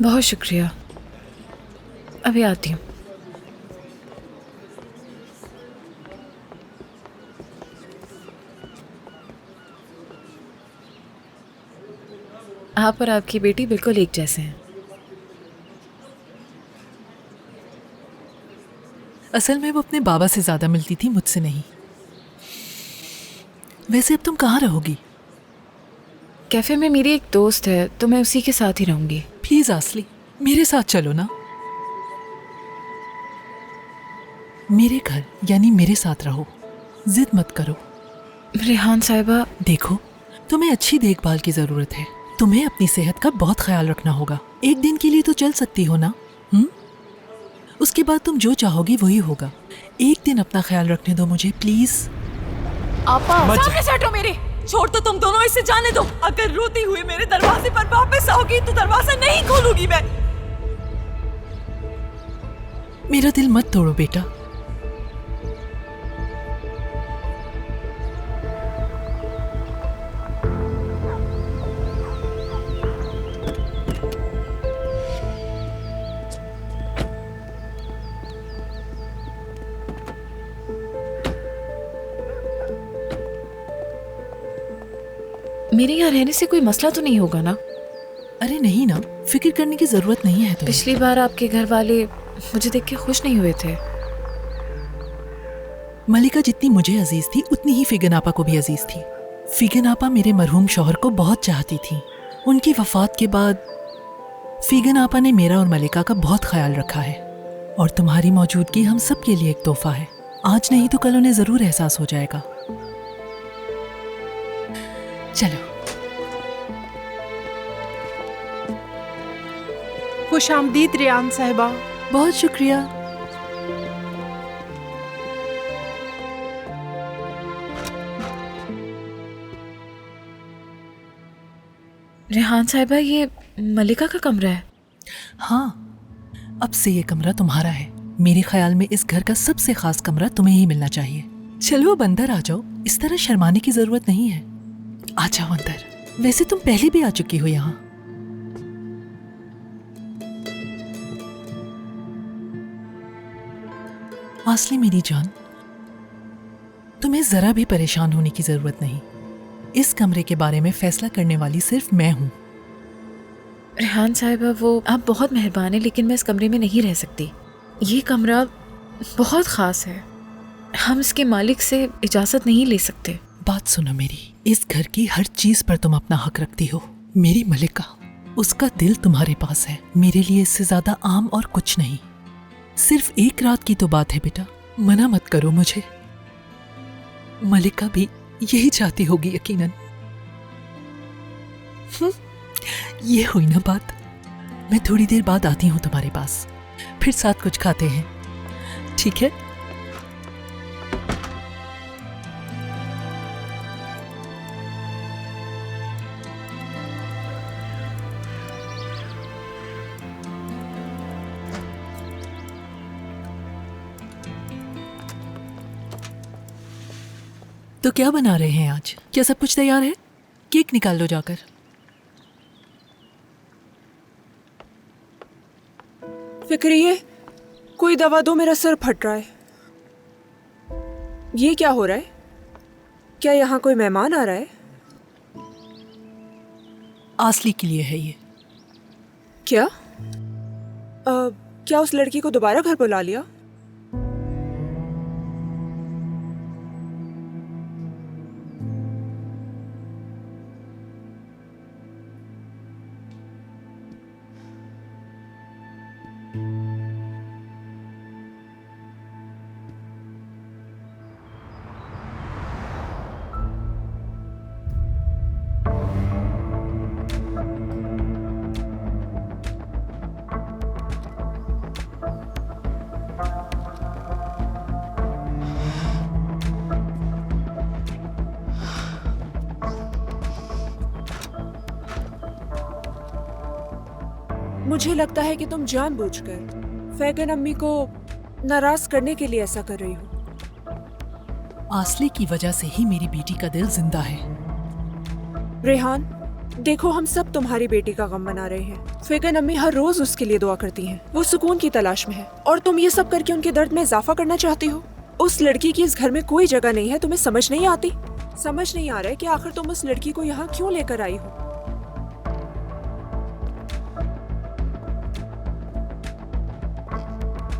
बहुत शुक्रिया। अभी आती हूँ। आप और आपकी बेटी बिल्कुल एक जैसे हैं। असल में वो अपने बाबा से ज्यादा मिलती थी, मुझसे नहीं। वैसे अब तुम कहाँ रहोगी? कैफे में मेरी एक दोस्त है, तो मैं उसी के साथ ही रहूंगी। प्लीज आसली, मेरे साथ चलो ना। मेरे घर यानी मेरे साथ रहो, जिद मत करो। रेहान साहिबा, देखो, तुम्हें अच्छी देखभाल की जरूरत है। तुम्हें अपनी सेहत का बहुत ख्याल रखना होगा। एक दिन के लिए तो चल सकती हो ना? उसके बाद तुम जो चाहोगी वही होगा। एक दिन अपना ख्याल रखने दो मुझे, प्लीज। आपा, सामने से हटो मेरे। छोड़ तो तुम दोनों, इसे जाने दो। अगर रोती हुई मेरे दरवाजे पर वापस आओगी तो दरवाजा नहीं खोलूंगी मैं। मेरा दिल मत तोड़ो बेटा। मेरे यहाँ रहने से कोई मसला तो नहीं होगा ना? अरे नहीं ना, फिक्र करने की जरूरत नहीं है तुम्हें। पिछली बार आपके घर वाले मुझे देख के खुश नहीं हुए थे। मलिका जितनी मुझे अजीज थी उतनी ही फिगन आपा को भी अजीज थी। फिगन आपा मेरे मरहूम शौहर को बहुत चाहती थी। उनकी वफात के बाद फिगन आपा ने मेरा और मलिका का बहुत ख्याल रखा है, और तुम्हारी मौजूदगी हम सब के लिए एक तोहफा है। आज नहीं तो कल उन्हें जरूर एहसास हो जाएगा। चलो। खुश आमदीद रेहान साहिबा। बहुत शुक्रिया। रेहान साहिबा, ये मलिका का कमरा है? हाँ, अब से ये कमरा तुम्हारा है। मेरे ख्याल में इस घर का सबसे खास कमरा तुम्हें ही मिलना चाहिए। चलो अब अंदर आ जाओ, इस तरह शर्माने की जरूरत नहीं है। आ जाओ अंदर। वैसे तुम पहले भी आ चुकी हो यहाँ। आसली मेरी जान, तुम्हें जरा भी परेशान होने की जरूरत नहीं। इस कमरे के बारे में फैसला करने वाली सिर्फ मैं हूँ। रेहान साहिबा, वो आप बहुत मेहरबान हैं, लेकिन मैं इस कमरे में नहीं रह सकती। ये कमरा बहुत ख़ास है। हम इसके मालिक से इजाज़त नहीं ले सकते। बात सुनो मेरी, इस घर की हर चीज पर तुम अपना हक रखती हो। मेरी मलिका, उसका दिल तुम्हारे पास है। मेरे लिए इससे ज्यादा आम और कुछ नहीं। सिर्फ एक रात की तो बात है बेटा, मना मत करो मुझे। मलिका भी यही चाहती होगी यकीनन। ये हुई ना बात। मैं थोड़ी देर बाद आती हूँ तुम्हारे पास, फिर साथ कुछ खाते हैं, ठीक है? तो क्या बना रहे हैं आज? क्या सब कुछ तैयार है? केक निकाल लो जाकर। फिक्रिए, कोई दवा दो, मेरा सर फट रहा है। ये क्या हो रहा है? क्या यहाँ कोई मेहमान आ रहा है? आसली के लिए है ये। क्या क्या उस लड़की को दोबारा घर बुला लिया? मुझे लगता है कि तुम जानबूझकर फैगन अम्मी को नाराज करने के लिए ऐसा कर रही हो। आसली की वजह से ही मेरी बेटी का दिल जिंदा है। रेहान, देखो, हम सब तुम्हारी बेटी का गम मना रहे हैं। फेगन अम्मी हर रोज उसके लिए दुआ करती हैं। वो सुकून की तलाश में है और तुम ये सब करके उनके दर्द में इजाफा करना चाहती हो। उस लड़की की इस घर में कोई जगह नहीं है। तुम्हें समझ नहीं आती? समझ नहीं आ रहा है कि आखिर तुम उस लड़की को यहाँ क्यों लेकर आई हो।